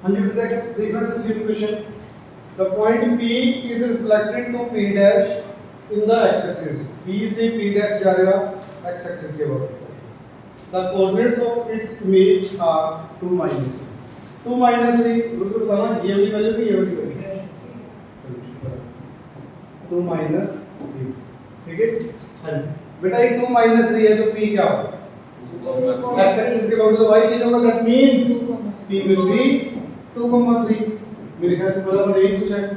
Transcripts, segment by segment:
देखना situation the point P is reflected to P dash in the x axis. P से P dash जा रहा x axis के ऊपर. The coordinates of its image are 2 minus 3. बिल्कुल बताना ये वाली वैल्यू की ये वाली वैल्यू 2 minus 3. ठीक है? हाँ बेटा ये 2 minus 3 है तो P क्या होगा? x axis के ऊपर तो y चेंज होगा. That means P will be 2,3. मेरे ख्याल से पहला वाला यही पूछा है.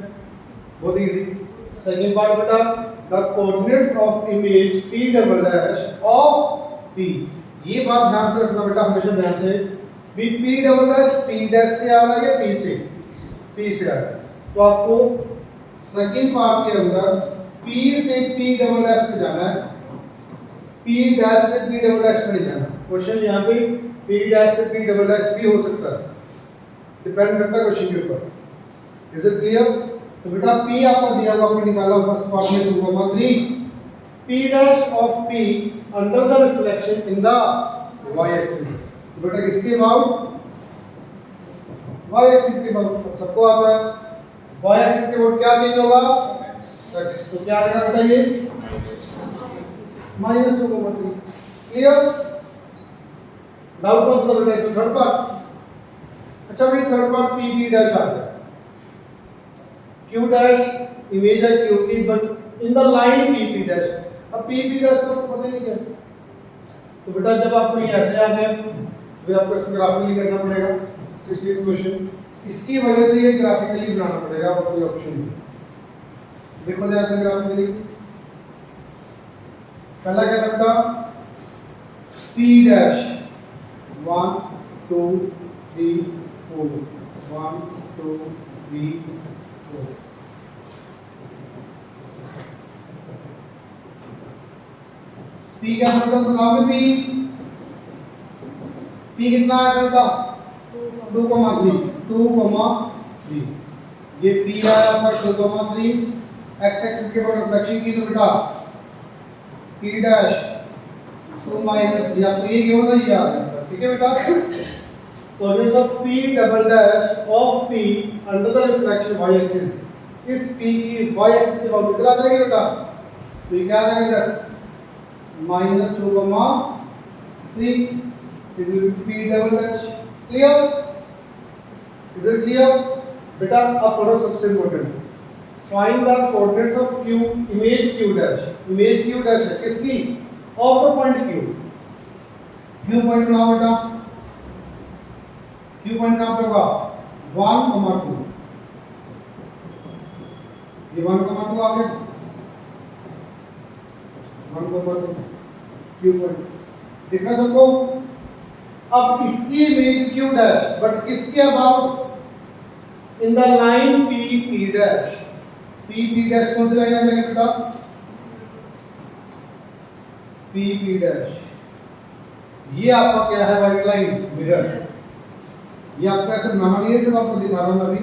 बहुत इजी. सेकंड पार्ट बेटा the coordinates of image P double dash of P. ये बात ध्यान से रखना बेटा, हमेशा ध्यान से. भी P double dash P dash से आ रहा है या P से आ रहा है. तो आपको सेकंड पार्ट के अंदर P से P डबल डैश पे जाना है, P डैश से P डबल डैश पे नहीं जाना. क्वेश्चन यहाँ पे P डैश से P डबल डैश भी हो सकता है, डिपेंड करता है क्वेश्चन के ऊपर. Is it clear? तो बेटा P आपका दिया हुआ, आपने निकाला फर्स्ट पार्ट में 2,3. P dash of P under the reflection in the y axis. तो बेटा किसके अबाउट? y axis के अबाउट. सबको आता है y axis के अबाउट क्या चेंज होगा? x. तो क्या आएगा बेटा ये -2,3. क्लियर? डाउट कौन सा बेटा इसमें? Third part. अच्छा भाई third part P P dash आ गया. Q dash इमेज है Q की, but in the line P P dash. अब P P dash तो पता नहीं क्या. तो बेटा जब आपको ये ऐसे आ गया फिर आपको इसको ग्राफिकली करना पड़ेगा. 16th question. इसकी वजह से ये ग्राफिकली बनाना पड़ेगा, और कोई ऑप्शन नहीं. देखो ध्यान से ग्राफिकली. पहला क्या बेटा P dash 1 2 3 4 1 2 3 4. P क्या मतलब बताओगे? P कितना आया बेटा? 2,3. ये P आया आपका 2,3. x एक्सिस के ऊपर रिफ्लेक्शन की तो बेटा P डैश 2 माइनस या तो ये क्यों था ये आ गया. ठीक है बेटा. Coordinates of P double dash of P under the reflection y axis. इस P की y एक्सिस के ऊपर कितना आ जाएगा बेटा? तो ये क्या आ जाएगा इधर -2,3. it will be P double dash. clear? is it clear? बेटा अब पढ़ो सबसे important. Find the coordinates of Q image Q dash. Image Q dash है किसकी? Of the point Q. Q point कहां बेटा? Q पॉइंट कहां पे होगा? 1,2. ये 1,2 आ गया. 1,2 Q पॉइंट देखा सबको. अब इसकी इमेज Q डैश, बट किसके about? In the line P P dash. P P dash कौन सी लाइन आ जाएगी बेटा? P P dash. ये आपका क्या है? White line mirror. ये आपको ऐसे बनाना नहीं है, सिर्फ आपको दिखा रहा हूं अभी.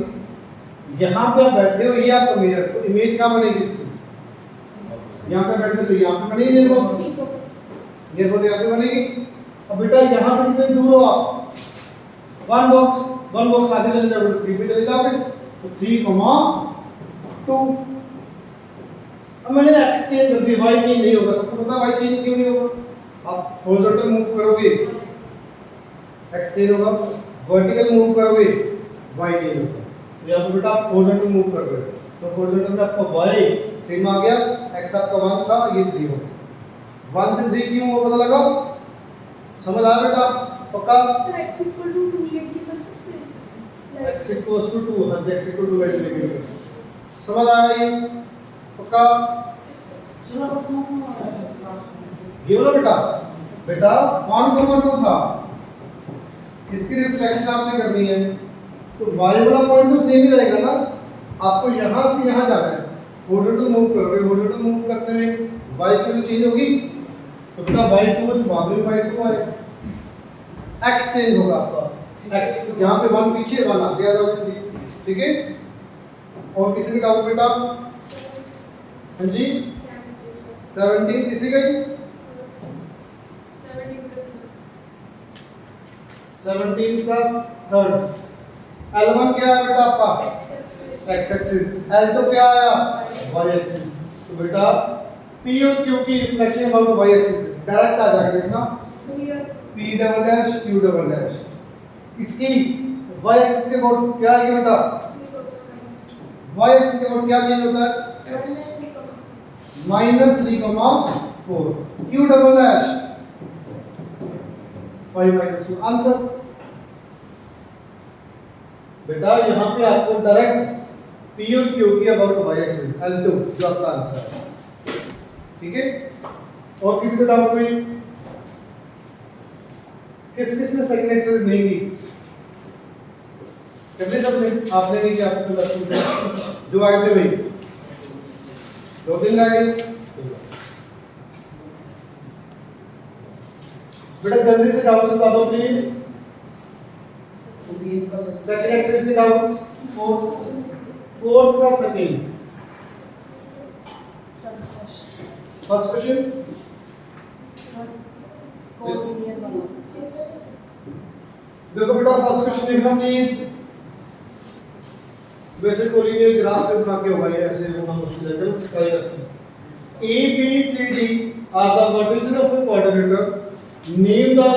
यहाँ पे आप बैठे हो, ये आपका मिरर. तो इमेज कहाँ बनेगी इसकी? यहाँ पे बैठे तो यहाँ पे बनेगी निर्भर यहाँ पे बनेगी. अब बेटा यहाँ से कितने दूर हो आप? वन बॉक्स आगे चले जाओगे 3 पे चले जाओगे तो 3,2. अब मैंने x चेंज कर दिया, y चेंज नहीं होगा. सबको पता y चेंज क्यों नहीं होगा? आप हॉरिजॉन्टल मूव करोगे x चेंज होगा, वर्टिकल मूव करोगे y चेंज होगा. तो यहाँ पे बेटा आप हॉरिजॉन्टल मूव कर रहे हो तो हॉरिजॉन्टल में आपका y सेम आ गया. x आपका 1 था, ये 3 हो. 1 से 3 क्यों हुआ पता लगा? समझ आया बेटा? पक्का? सर x equal to 2 लेके कर सकते हैं. x equals to 2. हाँ x equal to वैसे लेके समझ आया ये? पक्का? ये बोला बेटा 1,2 था. इसकी रिफ्लेक्शन आपने करनी है तो y वाला पॉइंट तो सेम ही रहेगा ना. आपको यहाँ से यहाँ जाना है, हॉरिजॉन्टल मूव करोगे. हॉरिजॉन्टल मूव करने में y की वैल्यू चेंज होगी तो बेटा y2 तो बाद में y2 आएगा. x चेंज होगा आपका. x यहाँ पे 1 पीछे 1 आगे आ जाओगे. ठीक है? और किसी का डाउट बेटा? हाँ जी 17 किसी का? 17 का थर्ड. L1 क्या है बेटा आपका X axis. x axis, L2 क्या आया y एक्सिस। तो बेटा P और Q की reflection about y axis direct आ जाएगा देखना Here. P double dash Q double dash. इसकी y एक्सिस के अबाउट क्या आएगा बेटा y एक्सिस के अबाउट क्या चेंज होता है -3,4 Q डबल डैश 5 -2 आंसर। बेटा यहाँ पे आपको डायरेक्ट P और Q की अबाउट y एक्सिस L2 जो आपका आंसर है, ठीक है। और किसी को डाउट में किसने सेकंड एक्सरसाइज नहीं की? कितने सबने आपने नहीं किया? आपको लगता जो आए थे भाई 2 दिन रह गए। बेटा जल्दी से डाउट्स बता दो प्लीज। सेकंड एक्सरसाइज के डाउट्स फोर्थ का सेकंड फर्स्ट क्वेश्चन देखो बेटा फर्स्ट क्वेश्चन देखना प्लीज। वैसे कोलिनियर ग्राफ पे बना के होगा ये, ऐसे होना मुश्किल है, चलो सिखाई रखते हैं। A B C D are the vertices of a quadrilateral. Name the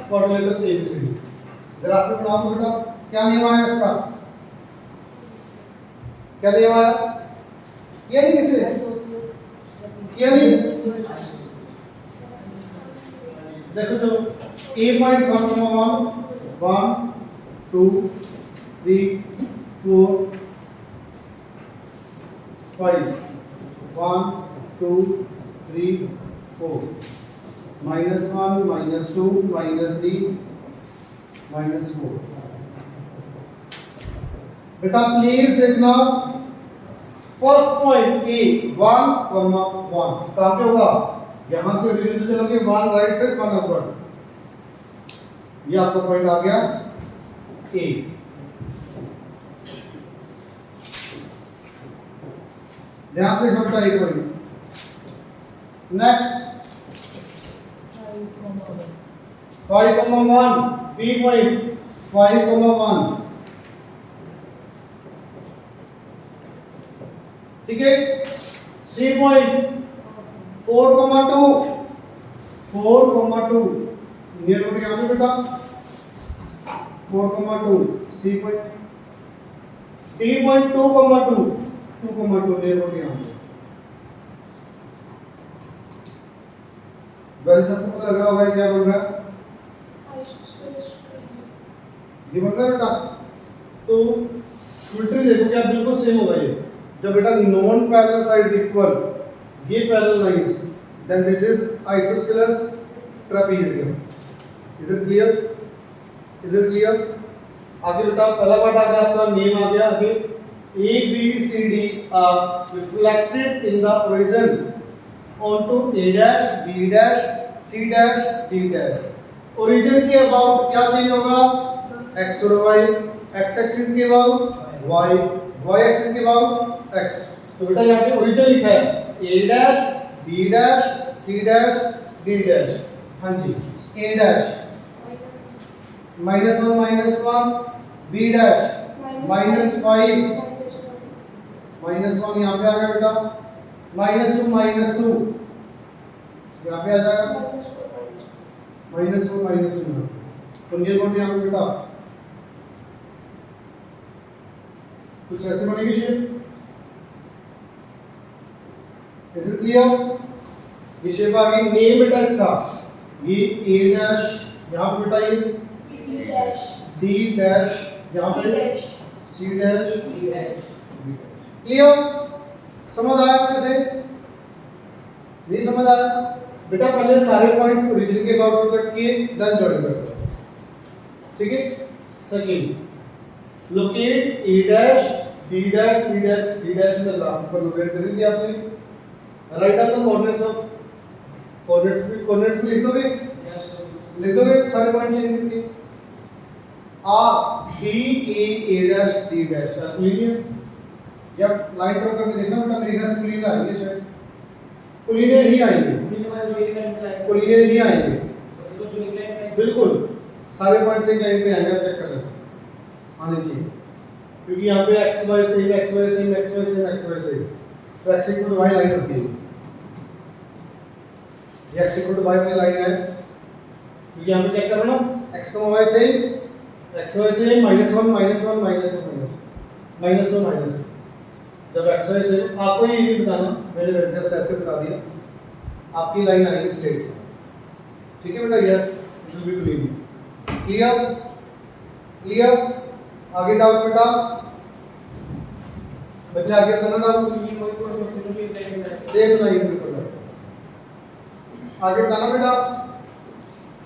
quadrilateral A B C D. Graph पे बनाओ बेटा, क्या नेम आया इसका? क्या नेम आया? ये नहीं किसे? ये नहीं देखो जो A.1,1 1 2 3 4 5 1 2 3 4 -1 -2 -3 -4। बेटा प्लीज देखना फर्स्ट पॉइंट ए 1, 1 कहां पे होगा? यहां से ओरिजिन से चलोगे 1 राइट साइड 1 अपवर्ड, ये आपका पॉइंट आ गया ए। ध्यान से देखना चाहिए पॉइंट। नेक्स्ट 5,1 बी पॉइंट 5,1 ठीक है। सी पॉइंट 4,2 नियर अबाउट यहां पे बेटा 4,2 C point. D point 2,2 near about यहां पे। वैसे सबको पता लग रहा होगा क्या बन रहा है? ये बन रहा है बेटा। तो उल्टी देखो क्या बिल्कुल सेम होगा ये। जब बेटा नॉन पैरेलल साइड्स इक्वल, ये parallel lines, then this is isosceles trapezium. Is it clear? आगे बेटा पहला पार्ट आ गया आपका, नेम आ गया। आगे A B C D are reflected in the origin onto A dash B dash C dash D dash। Origin के about क्या change होगा? x और y, x एक्सिस के अबाउट y, y एक्सिस के अबाउट x। तो बेटा यहाँ पे ओरिजिन लिखा है A dash B dash C dash D dash। हाँ जी, A dash -1 B dash -5 -1 यहाँ पे आ गया बेटा, -2 यहाँ पे आ जाएगा -4 तो ये बोर्ड यहाँ पे बेटा कुछ ऐसे बनेगी शेप। Is it clear? ये शेप आ गई। नेम बेटा इसका ये A डैश यहाँ पे बेटा, ये D डैश यहाँ पे, C डैश क्लियर? समझ आया अच्छे से? नहीं समझ आया? बेटा पहले सारे पॉइंट्स ओरिजिन के अबाउट कट किए, देन जॉइन करते हैं, ठीक है। Second locate A dash B dash C dash D dash in the graph पर लोकेट कर दिया आपने। राइट ऑन द कोऑर्डिनेट्स भी लिख दोगे? Yes sir. लिख दोगे सारे पॉइंट चेंज करके। R B A dash D dash clear? जब लाइन ड्रॉ करके देखना बेटा, मेरे ख्याल से क्लियर आएंगे शायद। क्लियर ही आएंगे, क्लियर ही आएंगे बिल्कुल। सारे पॉइंट्स एक लाइन पे आएंगे, चेक कर लेना आने चाहिए। क्योंकि यहाँ पे x y same x y same x y same x y same, तो x equal to y line होती है, ये एक्स इक्वल टू वाई वाली लाइन है, क्योंकि यहाँ पे चेक करो ना x comma y same x y same minus one minus one minus one minus one minus one, जब एक्स वाई सेम आपको ये नहीं बताना, मैंने जस्ट ऐसे बता दिया, आपकी लाइन आएगी स्ट्रेट, ठीक है बेटा, yes it will be green, clear clear, आगे डाउट बेटा, बच्चे आगे करना डाउट, सेम लाइन बिल्कुल आगे बताना बेटा,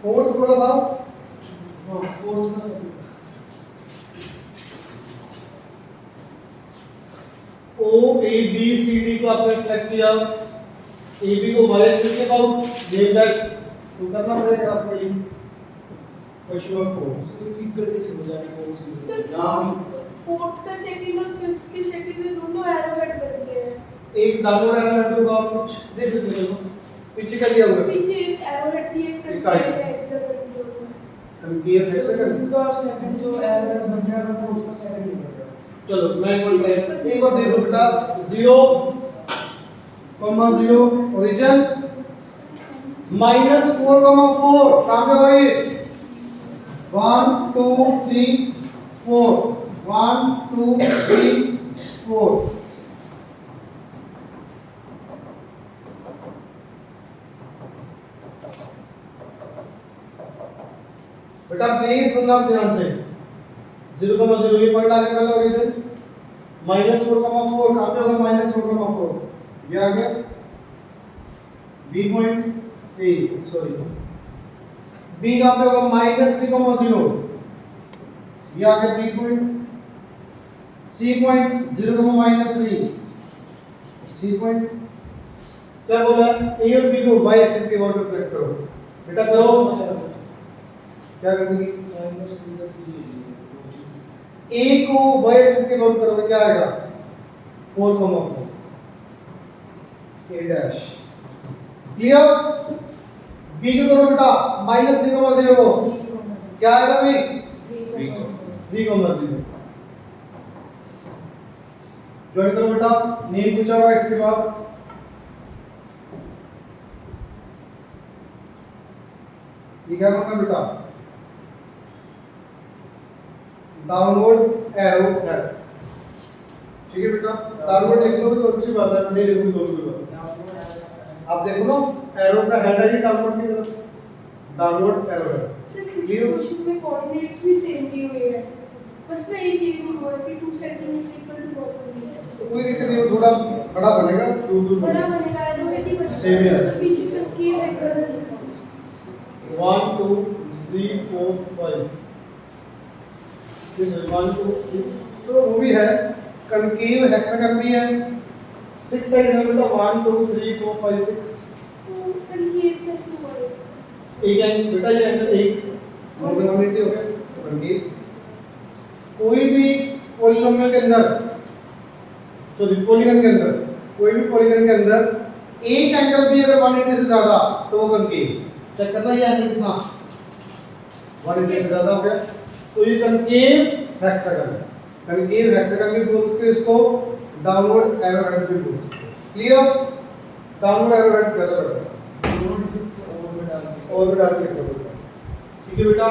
फोर्थ को लगाओ, फोर्थ का ओ ए बी सी डी को आपने सेलेक्ट किया, ए बी को वाई एक्सिस के अबाउट नेम दैट, तो करना पड़ेगा आपको ये क्वेश्चन नंबर 4 सिर्फ फिगर के समझाने कौन सी सर फोर्थ का सेकंड और फिफ्थ के सेकंड में दोनों एरो हेड बनते हैं, एक डाउनवर्ड एरो हेड होगा, कुछ देख लेते चलो पीछे का दिया हुआ है, पीछे एक एरो हेड दिए एक एक करके आएगा। हेक्सागन दिया हुआ है, हम ये देख सकते हैं, उसका सेकंड जो एरर समझा था उसका सेकंड नहीं पड़ रहा। चलो मैं एक बार देखो बेटा 0 0 ओरिजिन -4 4 कहां पे भाई 1 2 3 4 1 2 3 4 बेटा प्लीज सुनना ध्यान से 0,0 ये पॉइंट आने वाला ओरिजिन -4,4 कहां पे होगा -4,4 ये आ गया B point A sorry B कहां पे होगा -3,0 ये आ गया B point C point 0,-3 C point क्या बोला ए और बी को y एक्सिस के अबाउट रिफ्लेक्ट करो बेटा चलो क्या करेंगे a को y एक्सिस के अबाउट करोगे क्या आएगा 4,4 a डैश क्लियर b को करो बेटा -3,0 को क्या आएगा भाई 3,0 ज्वाइन करो बेटा नेम पूछा होगा इसके बाद ठीक है बेटा डाउनवर्ड एरो हेड ठीक है बेटा डाउनवर्ड लिख लो तो अच्छी बात है नहीं लिखो तो कोई बात आप देखो ना एरो का हेड है ये डाउनवर्ड की तरफ डाउनवर्ड एरो है सर सिचुएशन में कोऑर्डिनेट्स भी सेम दिए हुए हैं, बस ना एक ये हुआ है कि 2 सेंटीमीटर इक्वल टू बहुत तो कोई दिक्कत नहीं थोड़ा बड़ा बनेगा दूर बड़ा बनेगा एरो हेड ही बनेगा, सेम है पीछे तक की हेक्सागन लिखा 1 2 3 4 5 this is 1 2 3 तो वो भी है कनकेव हेक्सागन भी है 6 साइड है मतलब 1 2 3 4 5 6 तो कनकेव कैसे हुआ है? एक एंगल बेटा ये एंगल एक मोनोमिनल हो गया कनकेव कोई भी पॉलीनोमियल के अंदर सॉरी पॉलीगन के अंदर कोई भी पॉलीगन के अंदर एक एंगल भी अगर 180 से ज्यादा तो वो कनकेव चेक करना ये एंगल कितना 180 से ज्यादा हो गया तो ये कनकेव हेक्सागन है कनकेव हेक्सागन भी बोल सकते हैं इसको डाउनवर्ड एरो हेड भी बोल सकते हैं क्लियर डाउनवर्ड एरो हेड ज्यादा बढ़ता है और भी डाल के कर देता ठीक है बेटा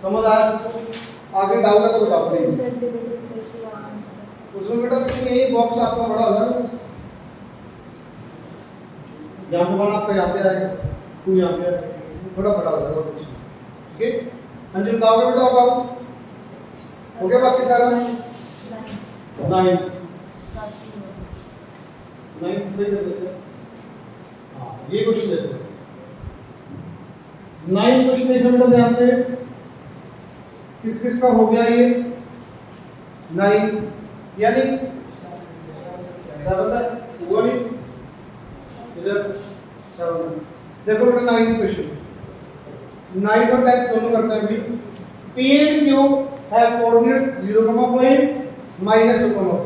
समझ आया सबको आगे डाउन का तो बताओ प्लीज उसमें बेटा कुछ नहीं बॉक्स आपका बड़ा होगा यहाँ पे 1 आपका यहाँ पे आएगा 2 यहाँ पे आएगा थोड़ा बड़ा होगा और कुछ ठीक है हाँ जी बताओगे बेटा बताओ हो गया बाकी सारा 9 प्ले कर देते हैं हाँ ये क्वेश्चन देते हैं 9 क्वेश्चन देखना बेटा ध्यान से किस किस का हो गया ये 9 यानी 7 तक हुआ नहीं इधर 7 देखो बेटा 9 क्वेश्चन 9 और 10 दोनों करते हैं अभी P and Q have coordinates 0,5 -2,4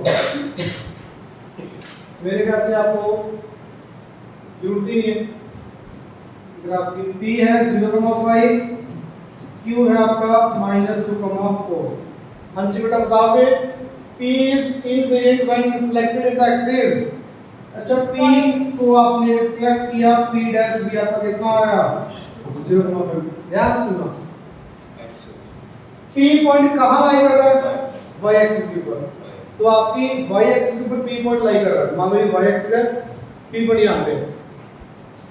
मेरे ख्याल से आपको जरूरत ही है ग्राफ की P है 0,5 Q है आपका -2,4 हाँ जी बेटा बताओगे P is invariant when reflected in the axis। अच्छा P को आपने रिफ्लेक्ट किया, P डैश भी आपका कितना आया 0,5। यस सुनो P पॉइंट कहाँ लाई कर रहा है y एक्सिस के ऊपर, तो आपकी y एक्सिस के ऊपर P पॉइंट लाई कर रहा है। मान लो ये y एक्सिस है, P पॉइंट यहाँ पे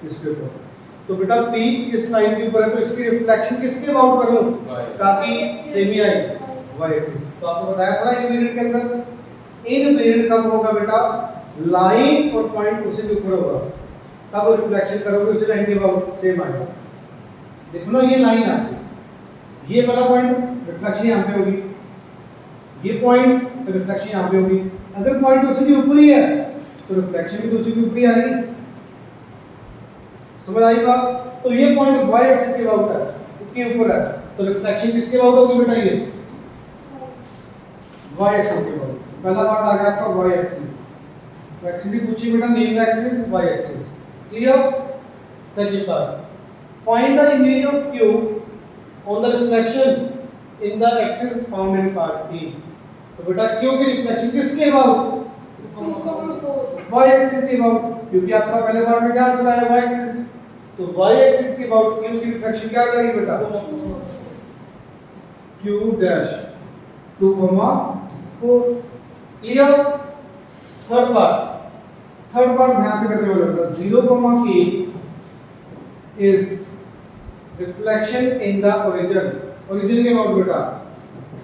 इसके ऊपर, तो बेटा P इस लाइन के ऊपर है, तो इसकी रिफ्लेक्शन किसके अबाउट करूं ताकि सेम ही आए y एक्सिस। तो आपको बताया था ना इनवेरिएंट के अंदर इनवेरिएंट कब होगा बेटा, लाइन और पॉइंट उसी के ऊपर होगा, तब रिफ्लेक्शन करोगे उसी लाइन के अबाउट सेम आएगा। देखो ना ये लाइन आती है, ये वाला पॉइंट रिफ्लेक्शन यहाँ पे होगी, ये पॉइंट तो रिफ्लेक्शन यहाँ पे होगी। अगर पॉइंट उसी के ऊपर ही है तो रिफ्लेक्शन भी उसी के ऊपर ही आएगी। समझ आई बात? तो ये पॉइंट y एक्सिस के अबाउट है, के ऊपर है, तो रिफ्लेक्शन किसके अबाउट होगी बेटा, ये y एक्सिस के अबाउट। पहला पार्ट आ गया आपका y एक्सिस, एक्सिस भी पूछी बेटा, name axis y axis. Clear? Second part, find the image of q on the reflection in the axis found in part p। तो बेटा q की रिफ्लेक्शन किसके अबाउट, y एक्सिस के अबाउट, क्योंकि आपका पहले पार्ट में क्या आंसर आया y एक्सिस, तो y एक्सिस के अबाउट q की रिफ्लेक्शन क्या आ जाएगी बेटा, q dash 2,4। Clear? Third part ध्यान से करते हुए बेटा, 0, k is reflection in the origin. Origin के अबाउट बेटा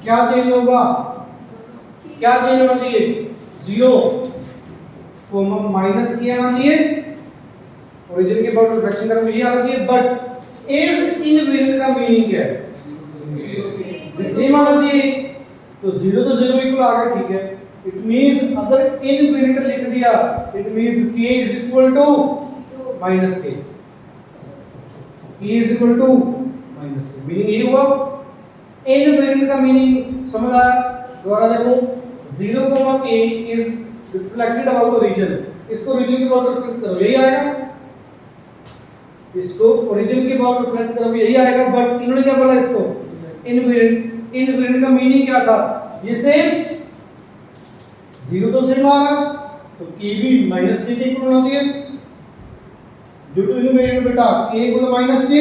क्या चेंज होगा, क्या चेंज होना चाहिए, 0, माइनस की आना चाहिए, ओरिजिन के अबाउट रिफ्लेक्शन का ये आना चाहिए, बट इज इनवेरिएंट का मीनिंग क्या है, सेम आना चाहिए। तो 0 तो 0 इक्वल आ गया, ठीक है। इट मींस अगर इनवेरिएंट लिख दिया it means k is equal to minus k, k is equal to minus k, meaning ये हुआ। इनवेरिएंट का मीनिंग समझ आया? दोबारा देखो, 0, k is reflected about origin, इसको ओरिजिन के अबाउट रिफ्लेक्ट करो यही आएगा, इसको ओरिजिन के अबाउट रिफ्लेक्ट करो यही आएगा, बट इन्होंने क्या बोला इसको इनवेरिएंट। इनवेरिएंट का मीनिंग क्या था, ये सेम 0 तो सेम आ रहा, तो k भी माइनस k के इक्वल होना चाहिए, ड्यू टू इनवेरिएंट बेटा k इक्वल माइनस k।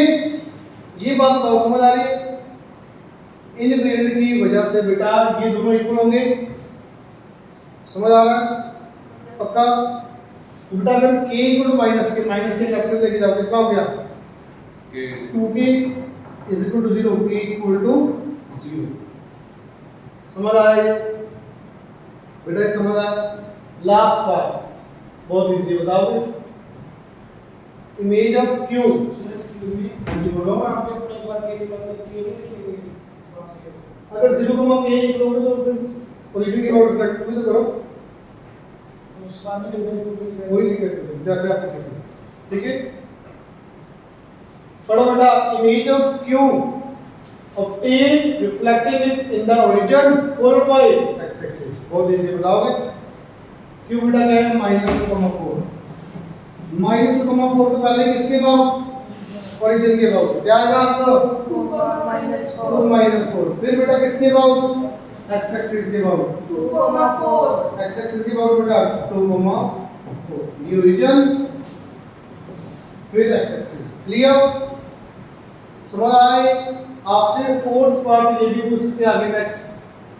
ये बात तो समझ आ रही है, इनवेरिएंट की वजह से बेटा ये दोनों इक्वल होंगे, समझ आ रहा है पक्का? तो बेटा अगर k equal minus k left में लेके जाओ कितना हो गया, 2k is equal to 0, k equal to 0। समझ आया बेटा, ये समझ आया? लास्ट पार्ट बहुत इजी, बताओगे इमेज ऑफ q। जी बोलो, अगर 0, k लिखोगे तो फिर ओरिजिन के अबाउट रिफ्लेक्ट भी तो करो, कोई दिक्कत नहीं, जैसे आप लिखेंगे, ठीक है। पढ़ो बेटा, image of q obtain reflecting it in the origin followed by x axis। बहुत इजी, बताओगे q बेटा क्या है, -2,4। -2,4 तो पहले किसके अबाउट, ओरिजिन के अबाउट, क्या आएगा आंसर 2, -4। फिर बेटा किसके अबाउट, x एक्सिस के अबाउट 2,4। x एक्सिस के अबाउट बेटा 2,4, ये ओरिजिन फिर x एक्सिस। क्लियर? समझ आए? आपसे फोर्थ पार्ट ये भी पूछ सकते हैं आगे, नेक्स्ट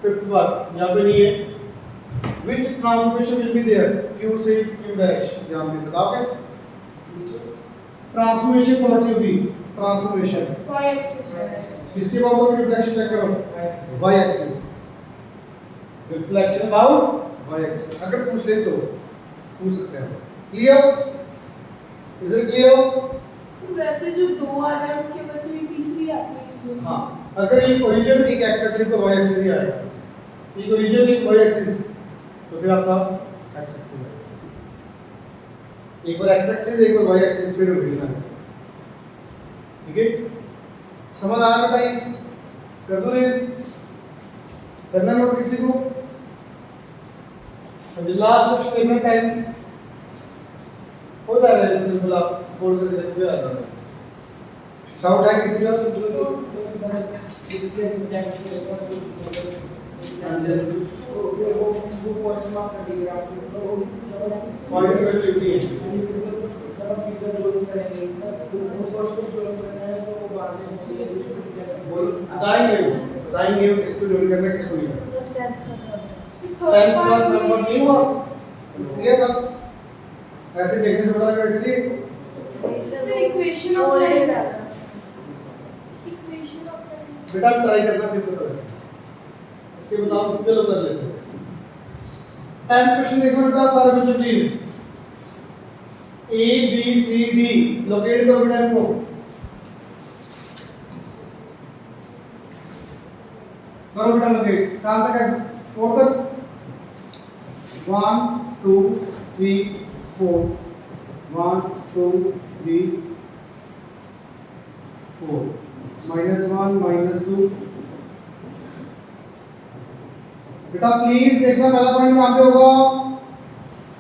फिफ्थ पार्ट यहाँ पे नहीं है, which transformation will be there, q से q डैश, यहाँ पे बताओगे ट्रांसफॉर्मेशन कौन सी होगी, ट्रांसफॉर्मेशन y axis। किसके अबाउट रिफ्लेक्शन चेक करो, y axis, reflection about y axis, अगर पूछ ले तो पूछ सकते हैं। क्लियर? Is it clear? वैसे जो 2 आ रहा है उसके बचे हुई तीसरी आती है। हाँ, अगर ये ओरिजिन एक x एक्सिस तो y एक्सिस ही आएगा, ये ओरिजिन एक y एक्सिस तो फिर आपका x एक्सिस है, एक बार x एक्सिस एक बार y एक्सिस फिर ओरिजिन है। ठीक है, समझ आया बेटा? ये कर दो रेस, करना नोट किसी को, लास्ट एक्सपेरिमेंट टाइम हो जाएगा, सिंपल आप बोर्ड पे देखोगे आ जाएगा। डाउट है किसी का? वो पॉइंट्स मार्क कर दिए आपने तो पॉइंट वैल्यू लिखनी है। जब आप फिगर जोड़ करेंगे तो वो फर्स्ट को जोड़ करना है तो वो बाद में बोल बताएंगे किसको ज्वाइन करना है किसको नहीं करना। थर्ड 10th का थर्ड पार्ट नहीं हुआ क्लियर था। ऐसे देखने से पता लगा इसलिए sir equation of line equation of line बेटा ट्राई करना फिर पता लगेगा। ये बताओ चलो कर लेते हैं। 10th क्वेश्चन देखो बेटा सारे बच्चे please. A B C D locate करो बेटा इनको। करो बेटा लोकेट। कहां तक है? 4 तक 1 2 3 4 1 2 3 4 -1 -2 बेटा प्लीज देखना पहला पॉइंट कहां पे होगा।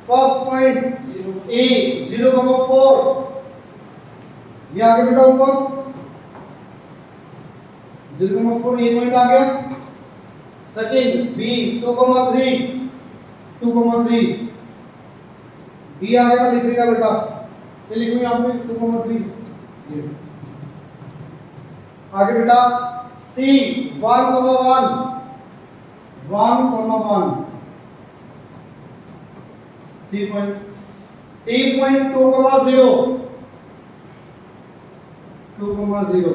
फर्स्ट पॉइंट ए 0,4 ये आ गया बेटा ऊपर 0,4 ये पॉइंट आ गया। सेकंड बी 2,3 2,3 बी आ गया लिखेगा बेटा ये लिखूंगा यहां पे 2,3 आगे बेटा सी 1,1 1,1 3 point T point 2,0 2,0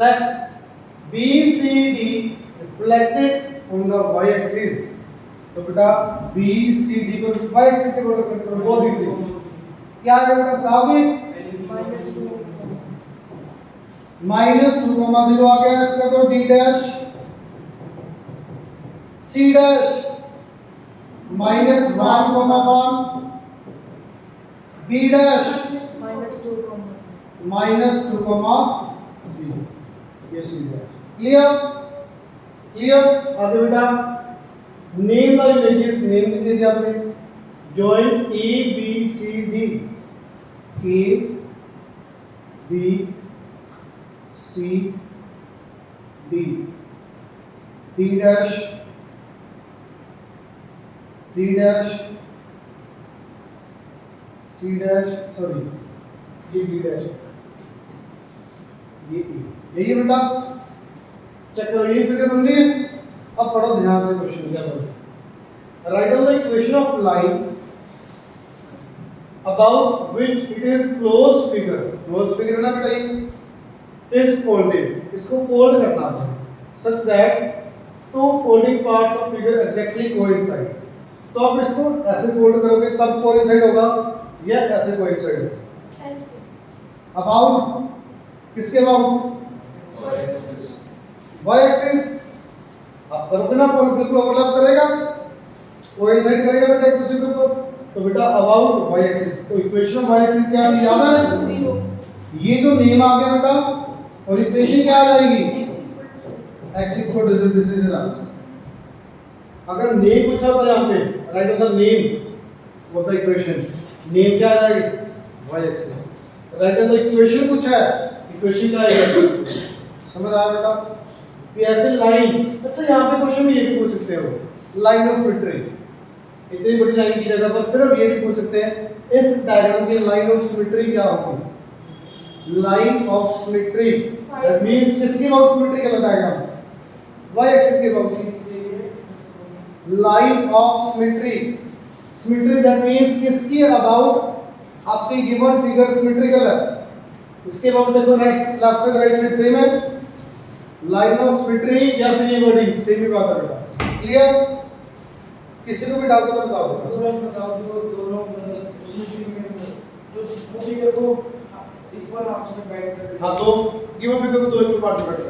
next BCD reflected on the y axis तो बेटा BCD को y axis के बराबर करो बहुत इजी क्या है बेटा ग्राफिक -2,0 आ गया इसका तो D dash C dash -1,1 B dash -2,3 ये C डैश क्लियर क्लियर। आगे बेटा नेम और इमेजेस नेम दे दिया आपने join A B C D A B C D D dash C dash C dash sorry ये B डैश ये E यही बेटा चेक करो ये फिगर बन रही है। अब पढ़ो ध्यान से क्वेश्चन क्या बस write down the equation of line about which it is closed figure है ना बेटा ये इज फोल्डेड इसको फोल्ड करना है such that two folding parts of figure exactly coincide. तो आप इसको ऐसे फोल्ड करोगे तब कोइंसाइड होगा या ऐसे कोइंसाइड होगा। ऐसे अबाउट किसके अबाउट y एक्सिस अब करोगे ना फोल्ड बिल्कुल ओवरलैप करेगा कोइंसाइड करेगा बेटा एक दूसरे के ऊपर। तो बेटा अबाउट y एक्सिस तो इक्वेशन ऑफ y एक्सिस क्या है याद है 0 ये जो नेम आ गया बेटा और इक्वेशन क्या आ जाएगी x x equal to this is answer. अगर नेम पूछा तो यहां पे right on the name of the equation name क्या आ जाएगी y axis. Right on the equation पूछा है इक्वेशन क्या आएगा समझ आया बेटा। ये ऐसे लाइन अच्छा यहां पे क्वेश्चन में ये भी पूछ सकते हो लाइन ऑफ सिमेट्री इतनी बड़ी लाइन की जगह पर सिर्फ ये भी पूछ सकते हैं इस डायग्राम की लाइन ऑफ सिमेट्री क्या होगी। Line of symmetry that means किसकी अबाउट सिमेट्री का डायग्राम y एक्सिस के about line of symmetry symmetry that means किसकी अबाउट आपकी गिवन फिगर सिमेट्रिकल है इसके अबाउट देखो right left side right side same है लाइन ऑफ सिमेट्री या फिर ये वर्डिंग सेम ही बात है बेटा क्लियर। किसी को भी डाउट हो तो बताओ बताओ जो दोनों मतलब उसमें में जो फिगर को इक्वल आपस में बैठ कर हां तो गिवन फिगर को दो इक्वल पार्ट में बैठ कर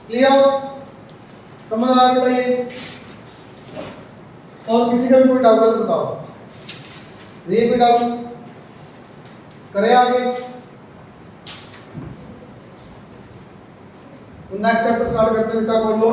क्लियर समझ आ गया ये। और किसी का भी कोई डाउट है तो बताओ ये भी डाउट करें आगे नेक्स्ट चैप्टर स्टार्ट करते हैं इसका खोल लो।